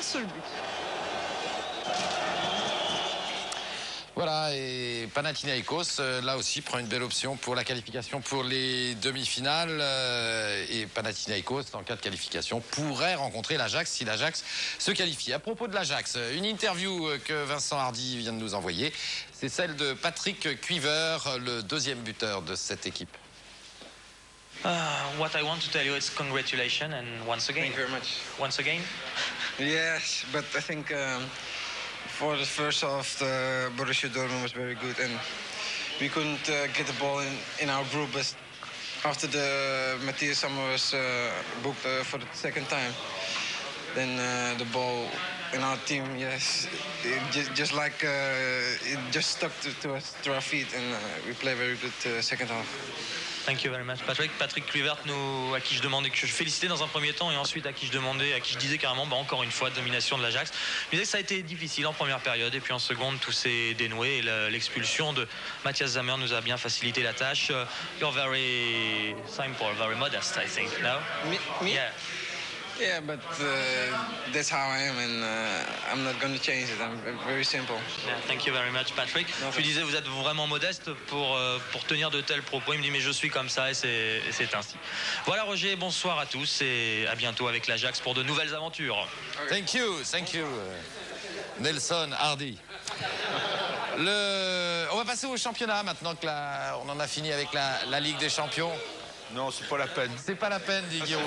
seul but. Voilà, et Panathinaikos, là aussi, prend une belle option pour la qualification pour les demi-finales. Et Panathinaikos, en cas de qualification, pourrait rencontrer l'Ajax si l'Ajax se qualifie. À propos de l'Ajax, une interview que Vincent Hardy vient de nous envoyer, c'est celle de Patrick Kluivert, le deuxième buteur de cette équipe. What I want to tell you is congratulations and once again. Thank you very much. Once again. Yes, but I think for the first half, the Borussia Dortmund was very good, and we couldn't get the ball in our group. But after the Matthias Sammer was booked for the second time, then the ball in our team, yes, it just like it just stuck to our feet, and we play very good second half. Thank you very much, Patrick. Patrick Kluivert, à qui je demandais, que je félicitais dans un premier temps, et ensuite à qui je disais carrément, encore une fois, domination de l'Ajax. Je disais que ça a été difficile en première période, et puis en seconde, tout s'est dénoué, et l'expulsion de Matthias Sammer nous a bien facilité la tâche. You're very simple, very modest, I think, no? Me? Yeah. Yeah, but that's how I am, and I'm not going to change it. I'm very simple. Yeah, thank you very much, Patrick. Je lui disais, vous êtes vraiment modeste pour tenir de tels propos. Il me dit, mais je suis comme ça, et c'est ainsi. Voilà, Roger, bonsoir à tous, et à bientôt avec l'Ajax pour de nouvelles aventures. Thank you, Nelson Hardy. On va passer au championnat maintenant que on en a fini avec la Ligue des Champions. Non, c'est pas la peine. C'est pas la peine, dit Guiraud.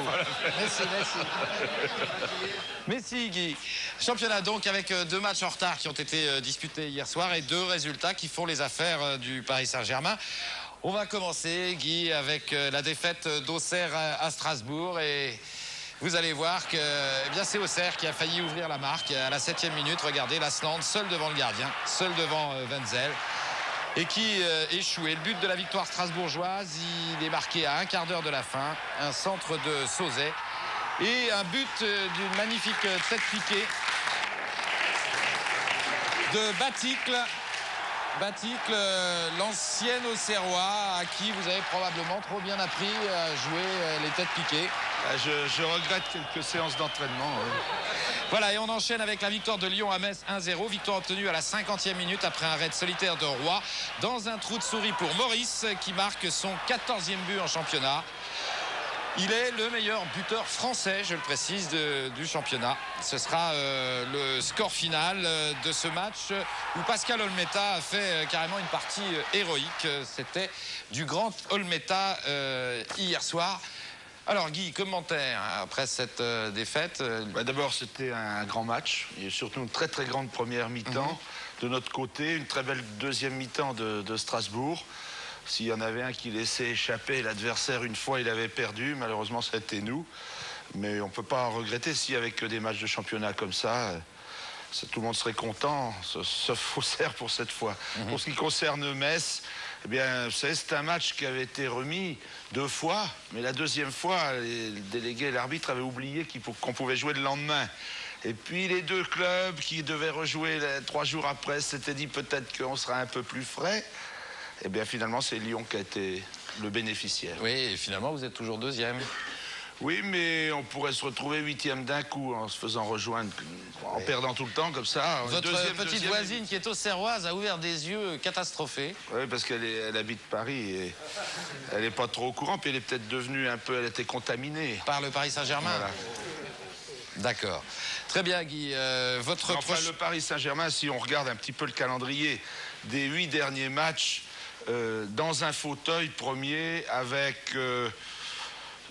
Merci, Guy. Championnat donc avec 2 matchs en retard qui ont été disputés hier soir et 2 résultats qui font les affaires du Paris Saint-Germain. On va commencer, Guy, avec la défaite d'Auxerre à Strasbourg. Et vous allez voir que c'est Auxerre qui a failli ouvrir la marque à la 7e minute. Regardez, Lasland seul devant le gardien, seul devant Wenzel. Et qui échouait. Le but de la victoire strasbourgeoise, il est marqué à un quart d'heure de la fin. Un centre de Sauzet. Et un but d'une magnifique tête piquée de Baticle. Baticle, l'ancien Auxerrois, à qui vous avez probablement trop bien appris à jouer les têtes piquées. Je regrette quelques séances d'entraînement. Voilà, et on enchaîne avec la victoire de Lyon à Metz 1-0. Victoire obtenue à la 50e minute après un raid solitaire de Roy. Dans un trou de souris pour Maurice, qui marque son 14e but en championnat. Il est le meilleur buteur français, je le précise, du championnat. Ce sera le score final de ce match où Pascal Olmeta a fait carrément une partie héroïque. C'était du grand Olmeta hier soir. Alors Guy, commentaire après cette défaite. D'abord, c'était un grand match et surtout une très très grande première mi-temps de notre côté, une très belle deuxième mi-temps de Strasbourg. S'il y en avait un qui laissait échapper l'adversaire une fois, il avait perdu. Malheureusement, c'était nous. Mais on ne peut pas regretter si avec des matchs de championnat comme ça, tout le monde serait content, sauf Auxerre pour cette fois. Pour ce qui concerne Metz, eh bien, c'est un match qui avait été remis 2 fois, mais la deuxième fois, les délégués et l'arbitre avaient oublié qu'on pouvait jouer le lendemain. Et puis les 2 clubs qui devaient rejouer 3 jours après s'étaient dit peut-être qu'on sera un peu plus frais. Eh bien, finalement, c'est Lyon qui a été le bénéficiaire. Oui, et finalement, vous êtes toujours 2e. Oui, mais on pourrait se retrouver 8e d'un coup en se faisant rejoindre, en perdant tout le temps comme ça. Votre petite voisine qui est auxerroise a ouvert des yeux catastrophés. Oui, parce qu'elle habite Paris et elle n'est pas trop au courant. Puis elle est peut-être devenue elle était contaminée. Par le Paris Saint-Germain. Voilà. D'accord. Très bien, Guy. Le Paris Saint-Germain, si on regarde un petit peu le calendrier des 8 derniers matchs, dans un fauteuil premier avec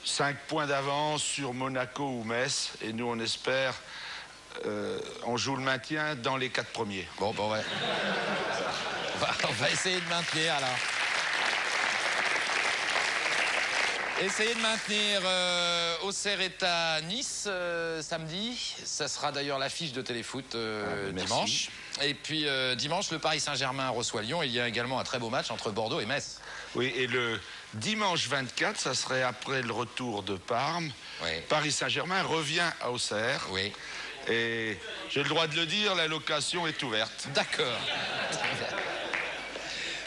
5 points d'avance sur Monaco ou Metz. Et nous, on espère, on joue le maintien dans les 4 premiers. Bon, ouais. On va essayer de maintenir, alors. Essayez de maintenir Auxerre est à Nice samedi. Ça sera d'ailleurs l'affiche de Téléfoot dimanche. Et puis dimanche, le Paris Saint-Germain reçoit Lyon. Il y a également un très beau match entre Bordeaux et Metz. Oui, et le dimanche 24, ça serait après le retour de Parme. Oui. Paris Saint-Germain revient à Auxerre. Oui. Et j'ai le droit de le dire, la location est ouverte. D'accord.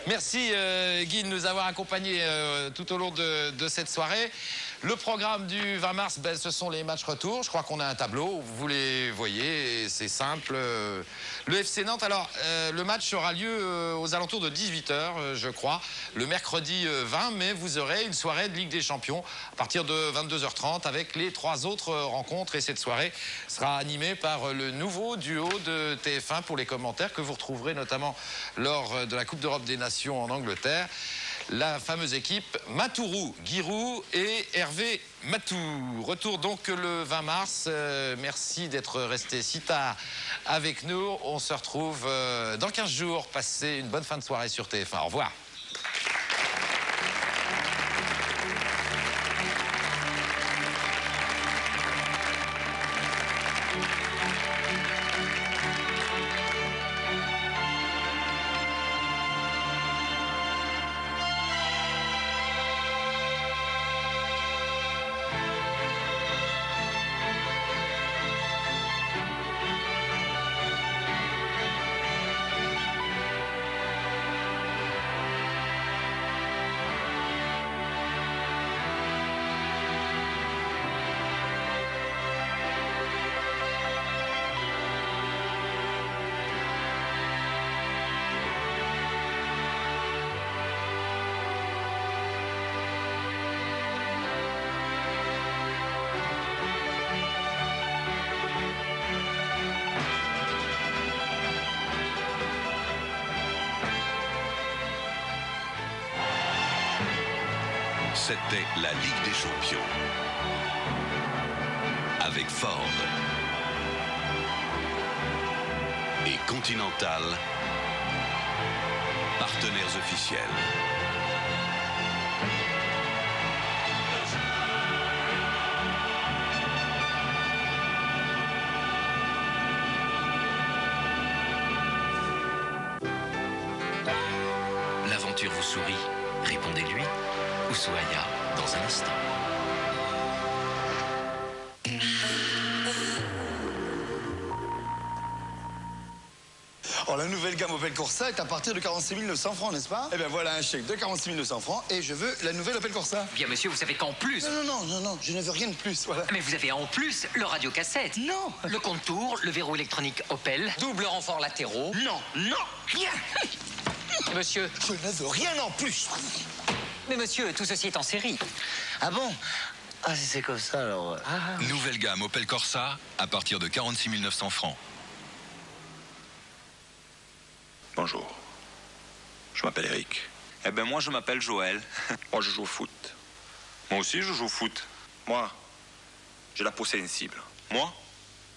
Merci Guy de nous avoir accompagnés tout au long de cette soirée. Le programme du 20 mars, ben, ce sont les matchs retour. Je crois qu'on a un tableau, vous les voyez, c'est simple. Le FC Nantes, alors, le match aura lieu aux alentours de 18h, je crois, le mercredi 20, mais vous aurez une soirée de Ligue des Champions à partir de 22h30 avec les 3 autres rencontres. Et cette soirée sera animée par le nouveau duo de TF1 pour les commentaires que vous retrouverez notamment lors de la Coupe d'Europe des Nations en Angleterre. La fameuse équipe Matourou, Giroud et Hervé Matou. Retour donc le 20 mars. Merci d'être resté si tard avec nous. On se retrouve dans 15 jours. Passez une bonne fin de soirée sur TF1. Au revoir. C'était la Ligue des Champions. Avec Ford et Continental, partenaires officiels. L'aventure vous sourit, répondez-lui. Ushuaïa dans un instant. Oh, la nouvelle gamme Opel Corsa est à partir de 46 900 francs, n'est-ce pas? Eh bien voilà un chèque de 46 900 francs et je veux la nouvelle Opel Corsa. Bien monsieur, vous savez qu'en plus... Non, je ne veux rien de plus, voilà. Mais vous avez en plus le radiocassette. Non. Le contour, le verrou électronique Opel, double renfort latéraux. Non, rien. Monsieur... Je ne veux rien en plus. Mais monsieur, tout ceci est en série. Ah bon? Ah, si c'est comme ça, alors... Nouvelle gamme Opel Corsa à partir de 46 900 francs. Bonjour, je m'appelle Eric. Eh ben moi je m'appelle Joël. Moi je joue au foot. Moi aussi je joue au foot. Moi, j'ai la peau sensible. Moi,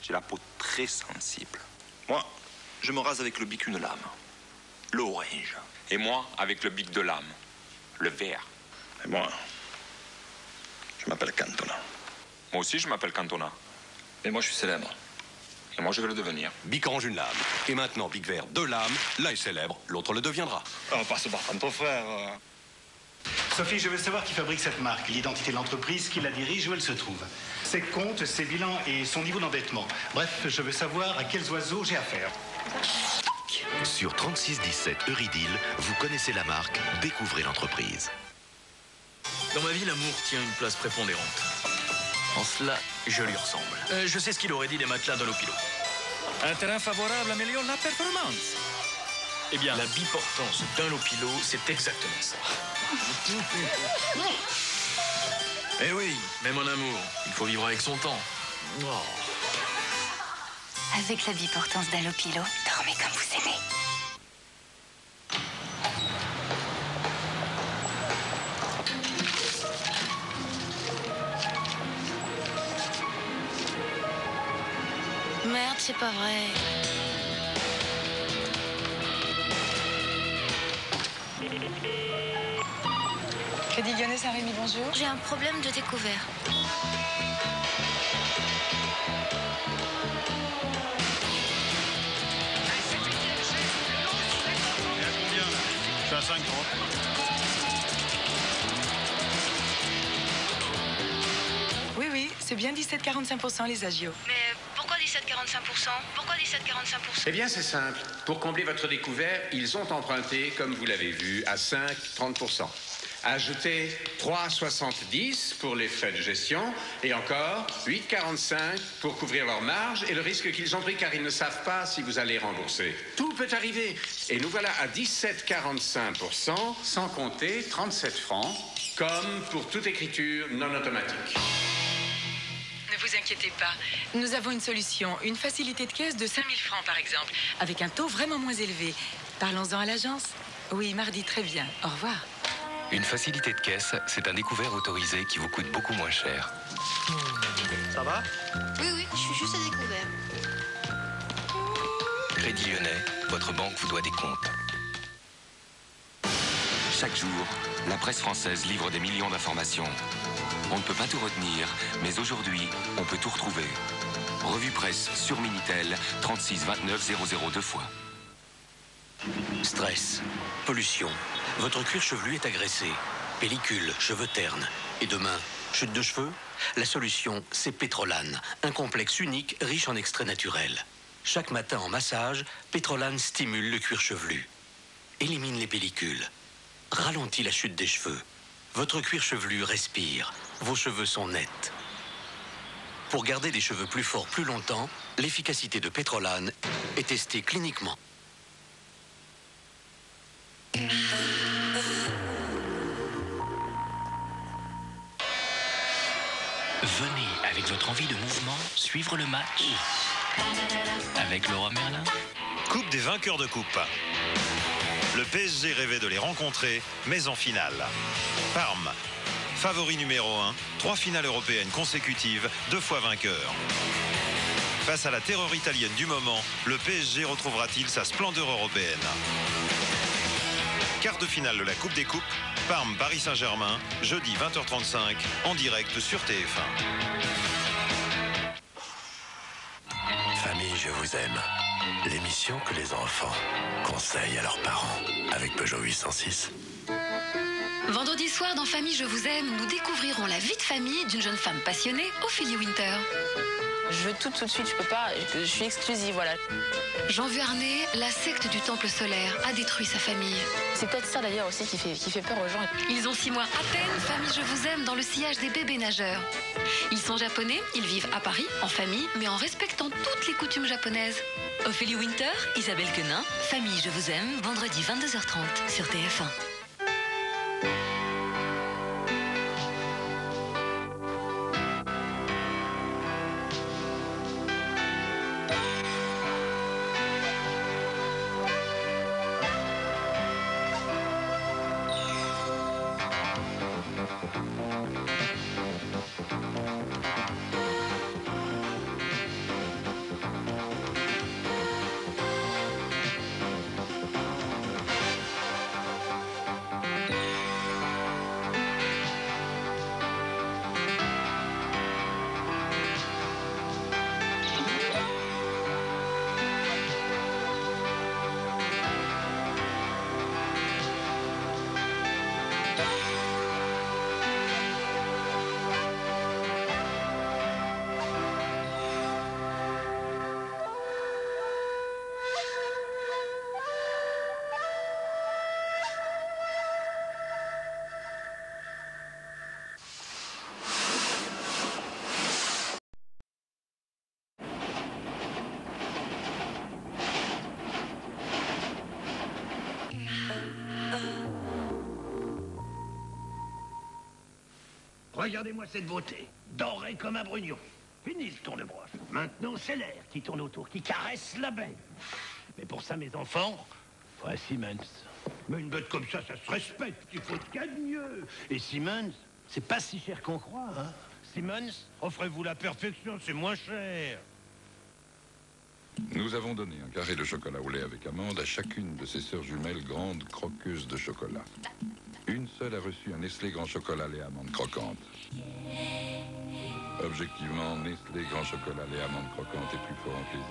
j'ai la peau très sensible. Moi, je me rase avec le bic une lame. Le orange. Et moi, avec le bic de lame. Le vert. Et moi, je m'appelle Cantona. Moi aussi je m'appelle Cantona. Et moi je suis célèbre. Et moi, je vais le devenir. Bic orange une lame. Et maintenant, Bic vert deux lames. L'un est célèbre, l'autre le deviendra. On passe par ton frère. Sophie, je veux savoir qui fabrique cette marque, l'identité de l'entreprise, qui la dirige, où elle se trouve. Ses comptes, ses bilans et son niveau d'endettement. Bref, je veux savoir à quels oiseaux j'ai affaire. Sur 3617 Eurydiel, vous connaissez la marque, découvrez l'entreprise. Dans ma vie, l'amour tient une place prépondérante. En cela, je lui ressemble. Je sais ce qu'il aurait dit des matelas dans l'Opilo. Un terrain favorable améliore la performance. Eh bien, la biportance d'un Opilo, c'est exactement ça. Eh oui, même en amour, il faut vivre avec son temps. Oh. Avec la biportance d'Alopilo, dormez comme vous aimez. Merde, c'est pas vrai. Crédit Lyonnais Saint-Rémy, bonjour. J'ai un problème de découvert. Je suis à 5,30. Oui, c'est bien 17,45% les agios. Mais pourquoi 17,45%? Pourquoi 17,45%? Eh bien, c'est simple. Pour combler votre découvert, ils ont emprunté, comme vous l'avez vu, à 5,30%. Ajoutez 3,70 pour les frais de gestion et encore 8,45 pour couvrir leur marge et le risque qu'ils ont pris car ils ne savent pas si vous allez rembourser. Tout peut arriver. Et nous voilà à 17,45% sans compter 37 francs, comme pour toute écriture non automatique. Ne vous inquiétez pas. Nous avons une solution. Une facilité de caisse de 5 000 francs, par exemple, avec un taux vraiment moins élevé. Parlons-en à l'agence. Oui, mardi, très bien. Au revoir. Une facilité de caisse, c'est un découvert autorisé qui vous coûte beaucoup moins cher. Ça va? Oui, je suis juste à découvert. Crédit Lyonnais, votre banque vous doit des comptes. Chaque jour, la presse française livre des millions d'informations. On ne peut pas tout retenir, mais aujourd'hui, on peut tout retrouver. Revue presse sur Minitel, 36 29 00 deux fois. Stress, pollution, votre cuir chevelu est agressé, pellicule, cheveux ternes. Et demain, chute de cheveux? La solution, c'est Pétrolane, un complexe unique riche en extraits naturels. Chaque matin en massage, Pétrolane stimule le cuir chevelu, élimine les pellicules, ralentit la chute des cheveux. Votre cuir chevelu respire, vos cheveux sont nets. Pour garder des cheveux plus forts plus longtemps, l'efficacité de Pétrolane est testée cliniquement. Venez avec votre envie de mouvement suivre le match avec Laura Merlin. Coupe des vainqueurs de coupe. Le PSG rêvait de les rencontrer, mais en finale. Parme, favori numéro 1, 3 finales européennes consécutives, 2 fois vainqueur. Face à la terreur italienne du moment, le PSG retrouvera-t-il sa splendeur européenne? Quart de finale de la Coupe des Coupes, Parme Paris Saint-Germain, jeudi 20h35, en direct sur TF1. Famille, je vous aime. L'émission que les enfants conseillent à leurs parents avec Peugeot 806. Vendredi soir dans Famille, je vous aime, nous découvrirons la vie de famille d'une jeune femme passionnée, Ophélie Winter. Je veux tout de suite, je peux pas, je suis exclusive, voilà. Jean Vuarnet, la secte du temple solaire, a détruit sa famille. C'est peut-être ça d'ailleurs aussi qui fait peur aux gens. Ils ont 6 mois à peine, Famille, je vous aime, dans le sillage des bébés nageurs. Ils sont japonais, ils vivent à Paris, en famille, mais en respectant toutes les coutumes japonaises. Ophélie Winter, Isabelle Quenin, Famille, je vous aime, vendredi 22h30 sur TF1. Regardez-moi cette beauté, dorée comme un brugnon. Fini le tour de broche. Maintenant, c'est l'air qui tourne autour, qui caresse la bête. Mais pour ça, mes enfants, faut un Siemens. Mais une bête comme ça se respecte. Il faut qu'il y ait de mieux. Et Siemens, c'est pas si cher qu'on croit, hein. Siemens, offrez-vous la perfection, c'est moins cher. Nous avons donné un carré de chocolat au lait avec amande à chacune de ses sœurs jumelles grandes croqueuses de chocolat. Une seule a reçu un Nestlé Grand Chocolat lait amandes croquantes. Objectivement, Nestlé Grand Chocolat lait amandes croquantes est plus fort en plaisir.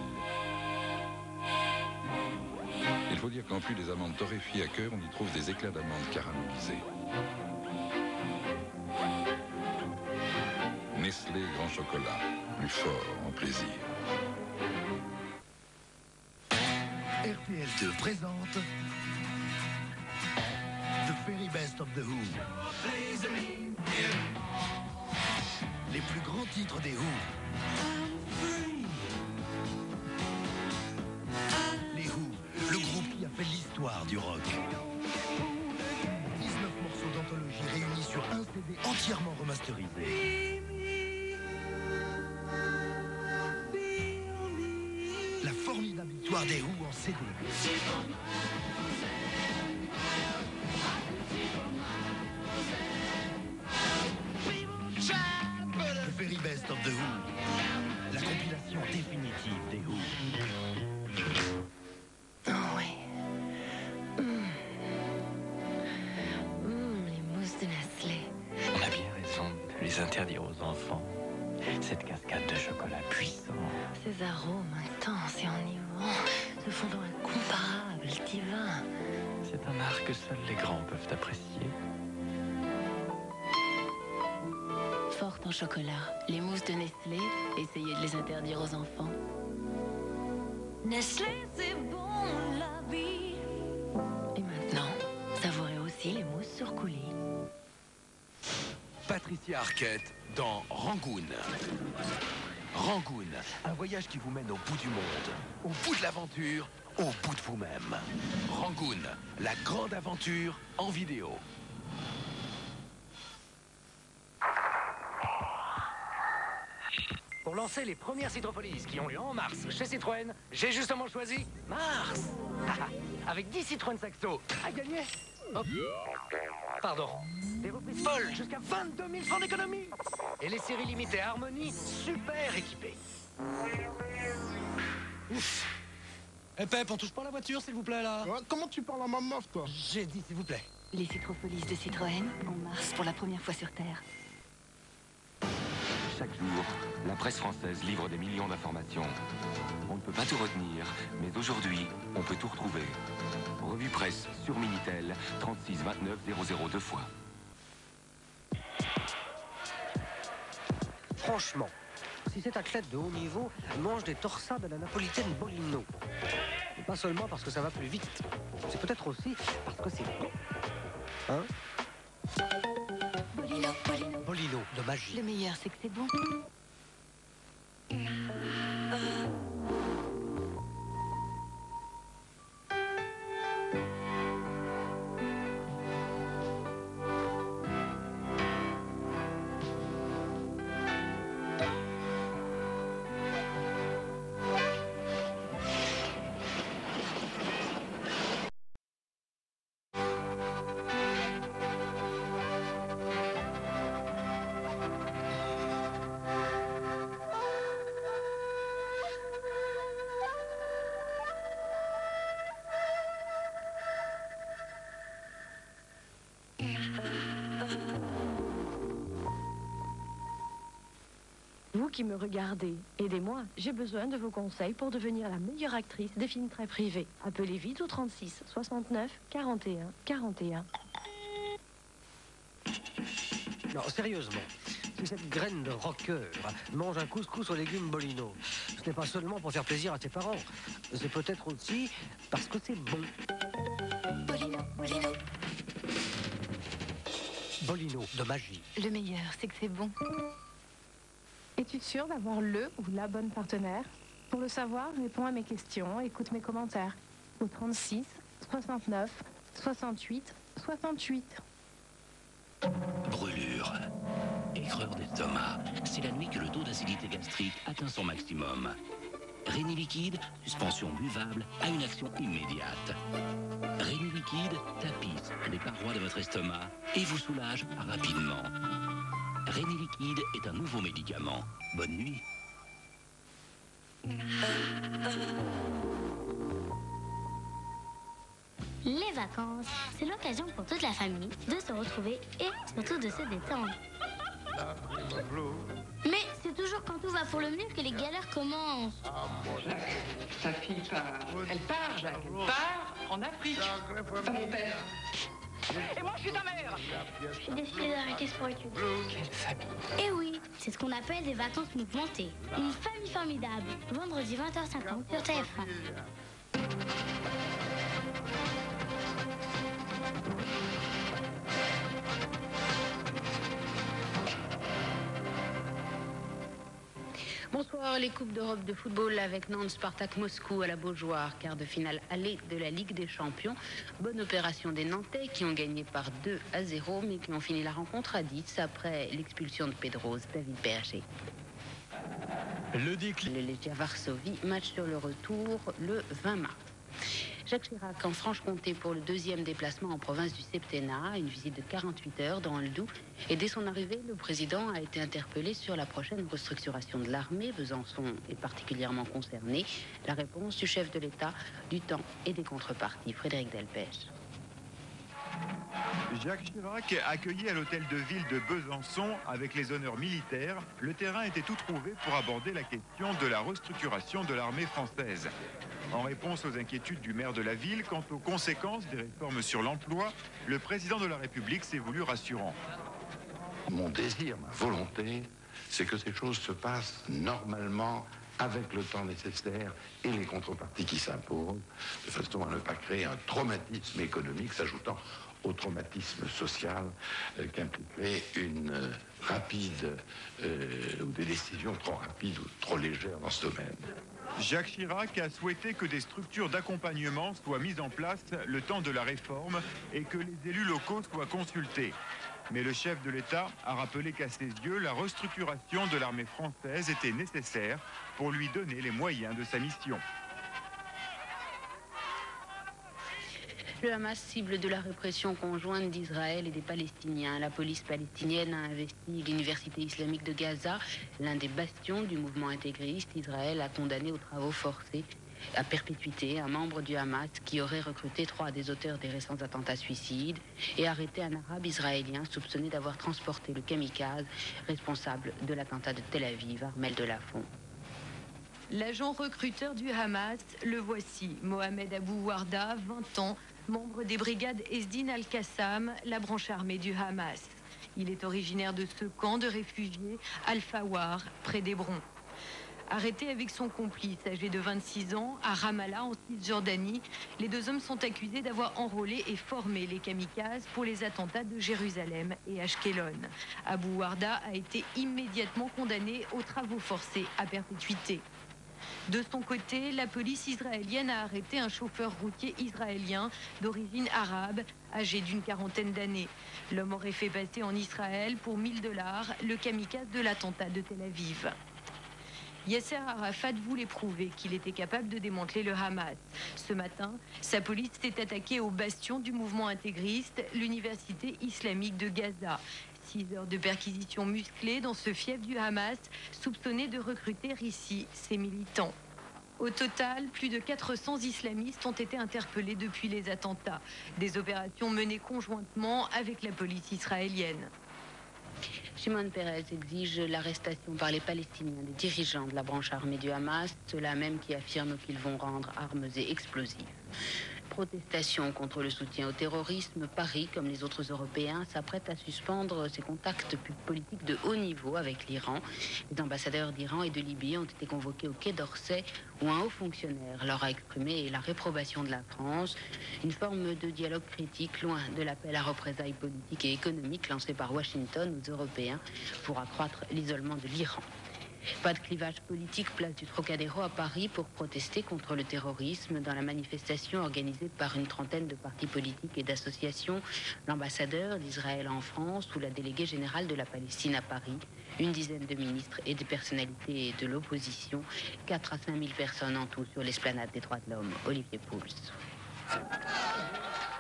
Il faut dire qu'en plus des amandes torréfiées à cœur, on y trouve des éclats d'amandes caramélisées. Nestlé Grand Chocolat, plus fort en plaisir. RTL2 présente The very best of the Who. Les plus grands titres des Who. Les Who, le groupe qui a fait l'histoire du rock. 19 morceaux d'anthologie réunis sur un CD entièrement remasterisé. La formidable histoire des Who en CD. The very best of the Who. La compilation définitive des Who. Oh ouais. Les mousses de Nestlé. On a bien raison de les interdire aux enfants. Cette cascade de chocolat puissant. Ces arômes intenses et enivrants, ce fondant incomparable, divin. C'est un art que seuls les grands peuvent apprécier. Forte en chocolat, les mousses de Nestlé, essayez de les interdire aux enfants. Nestlé, c'est bon la vie. Et maintenant, savourez aussi les mousses sur coulis. Patricia Arquette dans Rangoon. Rangoon, un voyage qui vous mène au bout du monde, au bout de l'aventure, au bout de vous-même. Rangoon, la grande aventure en vidéo. Pour lancer les premières Citropolises qui ont lieu en mars chez Citroën, j'ai justement choisi Mars. Avec 10 Citroën Saxo à gagner. Hop. Pardon. Des reprises folles jusqu'à 22 000 francs d'économie. Et les séries limitées Harmonie, super équipées. Ouf. Eh Pep, on touche pas la voiture, s'il vous plaît, là. Ouais, comment tu parles à ma meuf, toi? J'ai dit, s'il vous plaît. Les Citropolises de Citroën en mars pour la première fois sur Terre. Chaque jour, la presse française livre des millions d'informations. On ne peut pas tout retenir, mais aujourd'hui, on peut tout retrouver. Revue presse sur Minitel, 36 29 002 fois. Franchement, si cet athlète de haut niveau mange des torsades à la napolitaine Bolino, et pas seulement parce que ça va plus vite, c'est peut-être aussi parce que c'est bon. Hein? Bolino de magie. Le meilleur, c'est que c'est bon. Vous qui me regardez, aidez-moi. J'ai besoin de vos conseils pour devenir la meilleure actrice des films très privés. Appelez vite au 36 69 41 41. Non, sérieusement, si cette graine de rocker mange un couscous aux légumes Bolino, ce n'est pas seulement pour faire plaisir à ses parents. C'est peut-être aussi parce que c'est bon. Bolino. Bolino de magie. Le meilleur, c'est que c'est bon. Es-tu sûr d'avoir le ou la bonne partenaire? Pour le savoir, réponds à mes questions, écoute mes commentaires. Au 36 69 68 68. Brûlure. Aigreur d'estomac. C'est la nuit que le taux d'acidité gastrique atteint son maximum. Réni Liquide, suspension buvable, a une action immédiate. Réni Liquide tapisse les parois de votre estomac et vous soulage rapidement. Réni Liquide est un nouveau médicament. Bonne nuit. Les vacances, c'est l'occasion pour toute la famille de se retrouver et surtout de se détendre. Mais c'est toujours quand tout va pour le mieux que les galères commencent. Ta fille part. Elle part, Jacques. Elle part en Afrique. Pas mon père. Et moi, je suis ta mère. J'ai décidé d'arrêter ce études. Quelle famille. Et oui, c'est ce qu'on appelle des vacances mouvementées. Une famille formidable. Vendredi 20h50 sur TF1. Bonsoir, les Coupes d'Europe de football avec Nantes, Spartak Moscou à la Beaujoire, quart de finale aller de la Ligue des Champions. Bonne opération des Nantais qui ont gagné par 2-0 mais qui ont fini la rencontre à 10 après l'expulsion de Pedros. David Berger. Le Legia Varsovie, match sur le retour le 20 mars. Jacques Chirac en Franche-Comté pour le deuxième déplacement en province du Septennat, une visite de 48 heures dans le Doubs. Et dès son arrivée, le président a été interpellé sur la prochaine restructuration de l'armée. Besançon est particulièrement concerné. La réponse du chef de l'État, du temps et des contreparties. Frédéric Delpech. Jacques Chirac accueilli à l'hôtel de ville de Besançon avec les honneurs militaires, le terrain était tout trouvé pour aborder la question de la restructuration de l'armée française. En réponse aux inquiétudes du maire de la ville quant aux conséquences des réformes sur l'emploi, le président de la République s'est voulu rassurant. Mon désir, ma volonté, c'est que ces choses se passent normalement avec le temps nécessaire et les contreparties qui s'imposent, de façon à ne pas créer un traumatisme économique s'ajoutant au traumatisme social qu'impliquerait une rapide ou des décisions trop rapides ou trop légères dans ce domaine. Jacques Chirac a souhaité que des structures d'accompagnement soient mises en place le temps de la réforme et que les élus locaux soient consultés. Mais le chef de l'État a rappelé qu'à ses yeux, la restructuration de l'armée française était nécessaire pour lui donner les moyens de sa mission. Le Hamas cible de la répression conjointe d'Israël et des Palestiniens. La police palestinienne a investi l'université islamique de Gaza, l'un des bastions du mouvement intégriste. Israël a condamné aux travaux forcés à perpétuité un membre du Hamas qui aurait recruté 3 des auteurs des récents attentats suicides et arrêté un arabe israélien soupçonné d'avoir transporté le kamikaze responsable de l'attentat de Tel Aviv, Armel Delafont. L'agent recruteur du Hamas, le voici, Mohamed Abou Warda, 20 ans, membre des brigades Esdin al-Qassam, la branche armée du Hamas. Il est originaire de ce camp de réfugiés Al-Fawar, près d'Hébron. Arrêté avec son complice, âgé de 26 ans, à Ramallah, en Cisjordanie, les 2 hommes sont accusés d'avoir enrôlé et formé les kamikazes pour les attentats de Jérusalem et Ashkelon. Abou Warda a été immédiatement condamné aux travaux forcés à perpétuité. De son côté, la police israélienne a arrêté un chauffeur routier israélien d'origine arabe, âgé d'une 40aine d'années. L'homme aurait fait passer en Israël pour $1000 le kamikaze de l'attentat de Tel Aviv. Yasser Arafat voulait prouver qu'il était capable de démanteler le Hamas. Ce matin, sa police s'est attaquée au bastion du mouvement intégriste, l'université islamique de Gaza. 6 heures de perquisition musclée dans ce fief du Hamas, soupçonné de recruter ici ses militants. Au total, plus de 400 islamistes ont été interpellés depuis les attentats. Des opérations menées conjointement avec la police israélienne. Shimon Peres exige l'arrestation par les Palestiniens des dirigeants de la branche armée du Hamas, ceux-là même qui affirment qu'ils vont rendre armes et explosifs. Protestation contre le soutien au terrorisme, Paris, comme les autres Européens, s'apprête à suspendre ses contacts politiques de haut niveau avec l'Iran. Les ambassadeurs d'Iran et de Libye ont été convoqués au Quai d'Orsay où un haut fonctionnaire leur a exprimé la réprobation de la France, une forme de dialogue critique loin de l'appel à représailles politiques et économiques lancé par Washington aux Européens pour accroître l'isolement de l'Iran. Pas de clivage politique, place du Trocadéro à Paris pour protester contre le terrorisme dans la manifestation organisée par une trentaine de partis politiques et d'associations, l'ambassadeur d'Israël en France ou la déléguée générale de la Palestine à Paris, une dizaine de ministres et des personnalités de l'opposition, 4 à 5 000 personnes en tout sur l'esplanade des droits de l'homme. Olivier Pouls.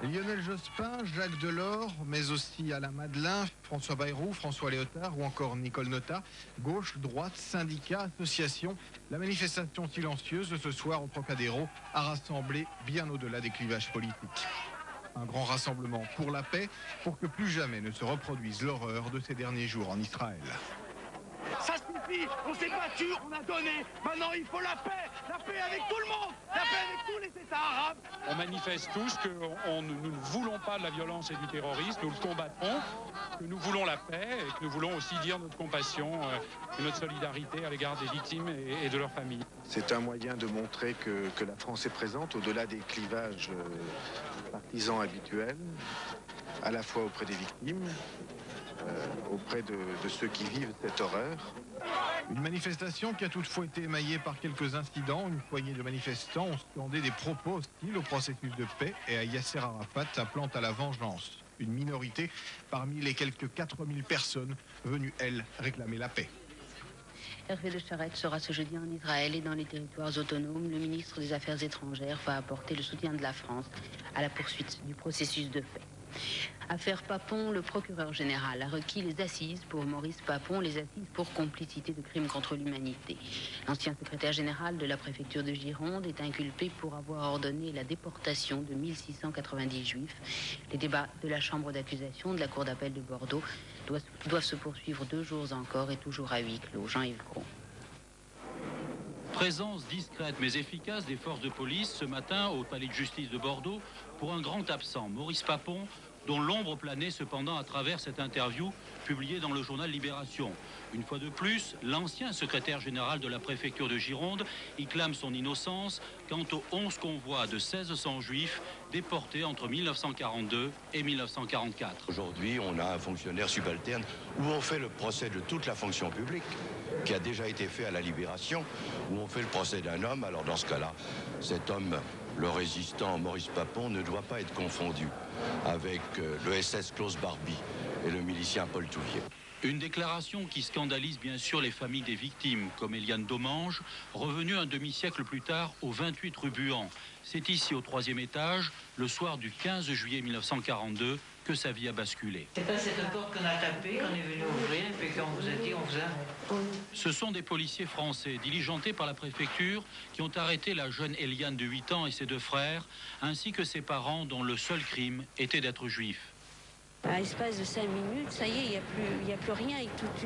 Lionel Jospin, Jacques Delors, mais aussi Alain Madelin, François Bayrou, François Léotard ou encore Nicole Notat. Gauche, droite, syndicats, associations. La manifestation silencieuse de ce soir au Trocadéro a rassemblé bien au-delà des clivages politiques. Un grand rassemblement pour la paix, pour que plus jamais ne se reproduise l'horreur de ces derniers jours en Israël. Ça suffit, on s'est battu, on a donné, maintenant il faut la paix avec tout le monde, la paix avec tous les États arabes. On manifeste tous que nous ne voulons pas de la violence et du terrorisme, nous le combattons, que nous voulons la paix et que nous voulons aussi dire notre compassion et notre solidarité à l'égard des victimes et de leurs familles. C'est un moyen de montrer que la France est présente au-delà des clivages partisans habituels, à la fois auprès des victimes, auprès de ceux qui vivent cette horreur. Une manifestation qui a toutefois été émaillée par quelques incidents. Une poignée de manifestants ont scandé des propos hostiles au processus de paix et à Yasser Arafat appelant à la vengeance. Une minorité parmi les quelques 4000 personnes venues, elles, réclamer la paix. Hervé de Charette sera ce jeudi en Israël et dans les territoires autonomes. Le ministre des Affaires étrangères va apporter le soutien de la France à la poursuite du processus de paix. Affaire Papon, le procureur général a requis les assises pour Maurice Papon, les assises pour complicité de crimes contre l'humanité. L'ancien secrétaire général de la préfecture de Gironde est inculpé pour avoir ordonné la déportation de 1690 juifs. Les débats de la chambre d'accusation de la cour d'appel de Bordeaux doivent se poursuivre 2 jours encore et toujours à huis clos. Jean-Yves Gros. Présence discrète mais efficace des forces de police ce matin au palais de justice de Bordeaux pour un grand absent, Maurice Papon, dont l'ombre planait cependant à travers cette interview publiée dans le journal Libération. Une fois de plus, l'ancien secrétaire général de la préfecture de Gironde y clame son innocence quant aux 11 convois de 1600 juifs déportés entre 1942 et 1944. Aujourd'hui, on a un fonctionnaire subalterne où on fait le procès de toute la fonction publique, qui a déjà été fait à la Libération, où on fait le procès d'un homme. Alors dans ce cas-là, cet homme, le résistant Maurice Papon, ne doit pas être confondu avec le SS Klaus Barbie et le milicien Paul Touvier. Une déclaration qui scandalise bien sûr les familles des victimes, comme Eliane Domange, revenue un demi-siècle plus tard au 28 rue Buan. C'est ici, au 3e étage, le soir du 15 juillet 1942, que sa vie a basculé. C'est pas cette porte qu'on a tapée, qu'on est venu ouvrir, et puis qu'on vous a dit, on vous a... Ce sont des policiers français, diligentés par la préfecture, qui ont arrêté la jeune Eliane de 8 ans et ses 2 frères, ainsi que ses parents dont le seul crime était d'être juifs. À l'espace de 5 minutes, ça y est, il n'y a plus rien, et toute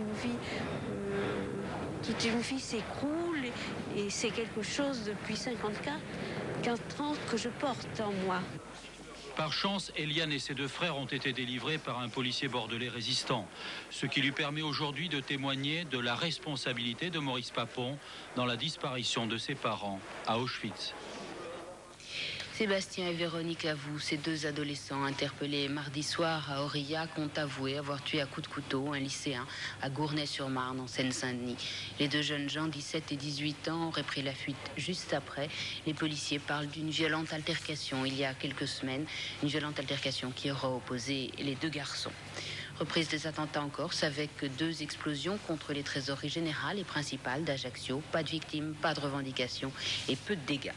une vie s'écroule, et c'est quelque chose depuis 54 ans que je porte en moi. Par chance, Eliane et ses 2 frères ont été délivrés par un policier bordelais résistant, ce qui lui permet aujourd'hui de témoigner de la responsabilité de Maurice Papon dans la disparition de ses parents à Auschwitz. Sébastien et Véronique avouent, ces 2 adolescents interpellés mardi soir à Aurillac ont avoué avoir tué à coups de couteau un lycéen à Gournay-sur-Marne en Seine-Saint-Denis. Les 2 jeunes gens, 17 et 18 ans, auraient pris la fuite juste après. Les policiers parlent d'une violente altercation il y a quelques semaines, une violente altercation qui aura opposé les 2 garçons. Reprise des attentats en Corse avec 2 explosions contre les trésoreries générales et principales d'Ajaccio. Pas de victimes, pas de revendications et peu de dégâts.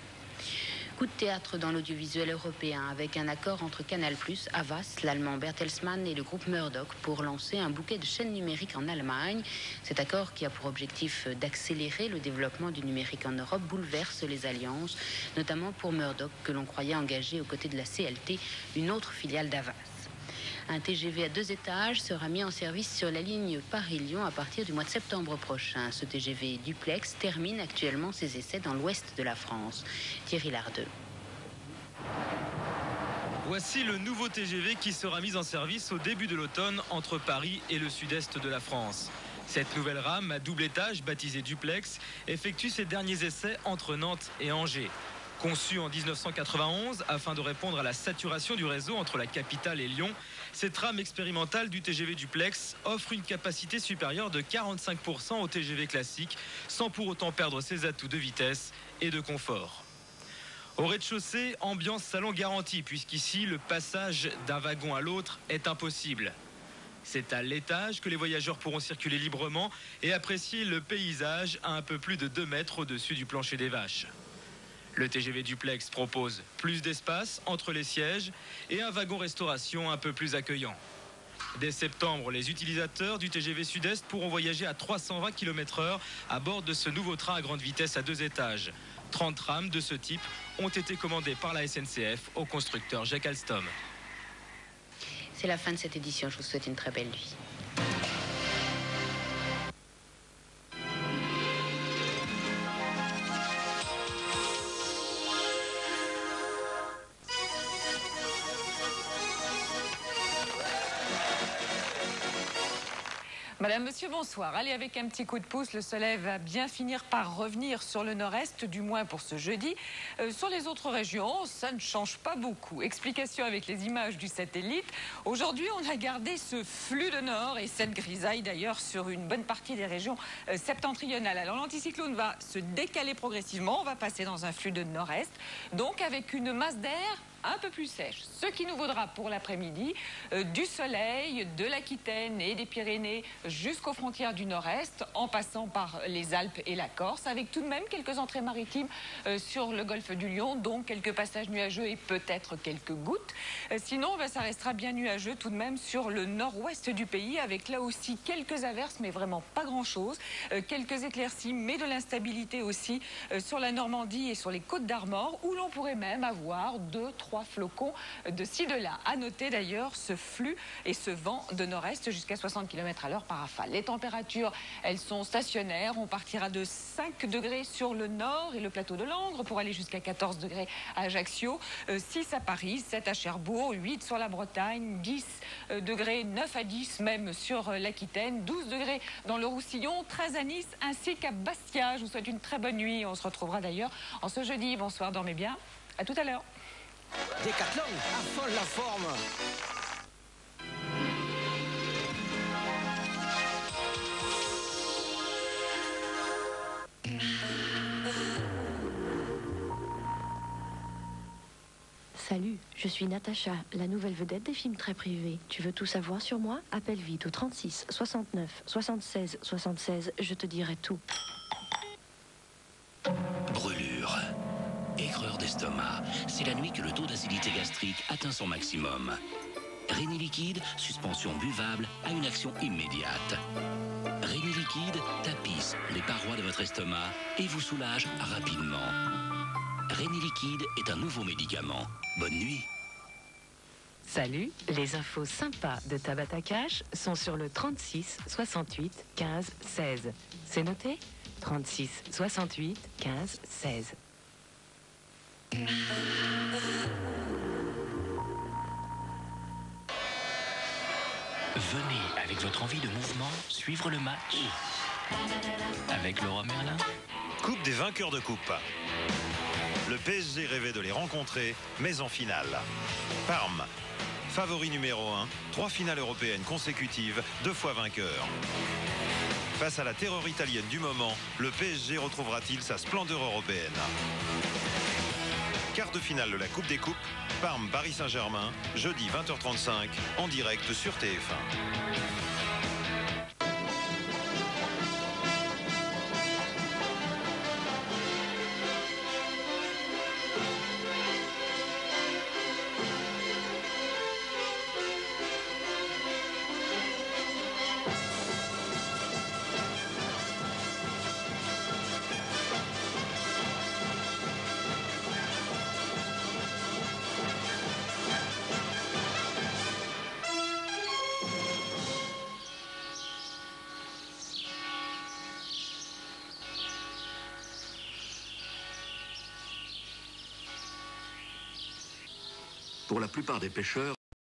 Coup de théâtre dans l'audiovisuel européen avec un accord entre Canal+, Havas, l'allemand Bertelsmann et le groupe Murdoch pour lancer un bouquet de chaînes numériques en Allemagne. Cet accord, qui a pour objectif d'accélérer le développement du numérique en Europe, bouleverse les alliances, notamment pour Murdoch, que l'on croyait engagé aux côtés de la CLT, une autre filiale d'Havas. Un TGV à 2 étages sera mis en service sur la ligne Paris-Lyon à partir du mois de septembre prochain. Ce TGV duplex termine actuellement ses essais dans l'ouest de la France. Thierry Lardeux. Voici le nouveau TGV qui sera mis en service au début de l'automne entre Paris et le sud-est de la France. Cette nouvelle rame à double étage, baptisée duplex, effectue ses derniers essais entre Nantes et Angers. Conçue en 1991 afin de répondre à la saturation du réseau entre la capitale et Lyon, cette rame expérimentale du TGV duplex offre une capacité supérieure de 45% au TGV classique, sans pour autant perdre ses atouts de vitesse et de confort. Au rez-de-chaussée, ambiance salon garantie, puisqu'ici, le passage d'un wagon à l'autre est impossible. C'est à l'étage que les voyageurs pourront circuler librement et apprécier le paysage à un peu plus de 2 mètres au-dessus du plancher des vaches. Le TGV duplex propose plus d'espace entre les sièges et un wagon restauration un peu plus accueillant. Dès septembre, les utilisateurs du TGV Sud-Est pourront voyager à 320 km/h à bord de ce nouveau train à grande vitesse à 2 étages. 30 rames de ce type ont été commandées par la SNCF au constructeur Jacques Alstom. C'est la fin de cette édition. Je vous souhaite une très belle nuit. Madame, monsieur, bonsoir. Allez, avec un petit coup de pouce, le soleil va bien finir par revenir sur le nord-est, du moins pour ce jeudi. Sur les autres régions, ça ne change pas beaucoup. Explication avec les images du satellite. Aujourd'hui, on a gardé ce flux de nord et cette grisaille d'ailleurs sur une bonne partie des régions septentrionales. Alors l'anticyclone va se décaler progressivement. On va passer dans un flux de nord-est, donc avec une masse d'air un peu plus sèche, ce qui nous vaudra pour l'après-midi du soleil de l'Aquitaine et des Pyrénées jusqu'aux frontières du nord-est, en passant par les Alpes et la Corse, avec tout de même quelques entrées maritimes sur le golfe du Lion, donc quelques passages nuageux et peut-être quelques gouttes. Sinon, ça restera bien nuageux tout de même sur le nord-ouest du pays, avec là aussi quelques averses, mais vraiment pas grand-chose, quelques éclaircies, mais de l'instabilité aussi sur la Normandie et sur les côtes d'Armor, où l'on pourrait même avoir 2-3 flocons de ci, de là. À noter d'ailleurs ce flux et ce vent de nord-est jusqu'à 60 km/h par rafale. Les températures, elles sont stationnaires. On partira de 5 degrés sur le nord et le plateau de Langres pour aller jusqu'à 14 degrés à Ajaccio, 6 à Paris, 7 à Cherbourg, 8 sur la Bretagne, 10 degrés, 9 à 10 même sur l'Aquitaine, 12 degrés dans le Roussillon, 13 à Nice ainsi qu'à Bastia. Je vous souhaite une très bonne nuit. On se retrouvera d'ailleurs en ce jeudi. Bonsoir, dormez bien. À tout à l'heure. Décathlon, affole la forme. Salut, je suis Natacha, la nouvelle vedette des films très privés. Tu veux tout savoir sur moi? Appelle vite au 36 69 76 76, je te dirai tout. Brûlure. Aigreur d'estomac. C'est la nuit que le taux d'acidité gastrique atteint son maximum. Réniliquide, suspension buvable, a une action immédiate. Réniliquide tapisse les parois de votre estomac et vous soulage rapidement. Réniliquide est un nouveau médicament. Bonne nuit. Salut, les infos sympas de Tabata Cash sont sur le 36 68 15 16. C'est noté? 36 68 15 16. Venez, avec votre envie de mouvement, suivre le match avec Leroy Merlin. Coupe des vainqueurs de coupe. Le PSG rêvait de les rencontrer, mais en finale. Parme, favori numéro 1, 3 finales européennes consécutives, 2 fois vainqueur. Face à la terreur italienne du moment, le PSG retrouvera-t-il sa splendeur européenne? Quart de finale de la Coupe des Coupes, Parme Paris Saint-Germain, jeudi 20h35, en direct sur TF1. Pour la plupart des pêcheurs,